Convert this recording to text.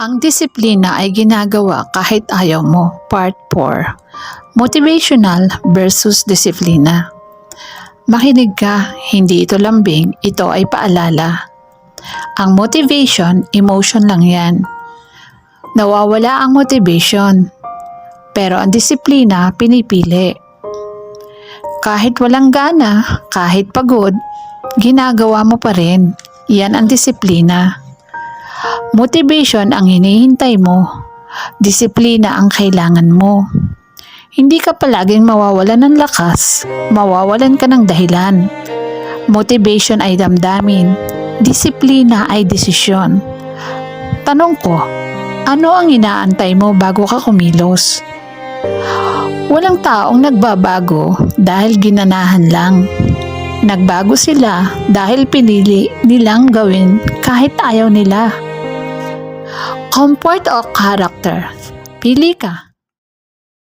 Ang disiplina ay ginagawa kahit ayaw mo. Part 4. Motivational versus disiplina. Makinig ka, hindi ito lambing, ito ay paalala. Ang motivation, emotion lang yan. Nawawala ang motivation, pero ang disiplina, pinipili. Kahit walang gana, kahit pagod, ginagawa mo pa rin. Yan ang disiplina. Motivation ang hinihintay mo. Disiplina ang kailangan mo. Hindi ka palaging mawawalan ng lakas, mawawalan ka ng dahilan. Motivation ay damdamin, disiplina ay desisyon. Tanong ko, ano ang inaantay mo bago ka kumilos? Walang taong nagbabago dahil ginanahan lang. Nagbago sila dahil pinili nilang gawin kahit ayaw nila. Comfort o character? Pili ka.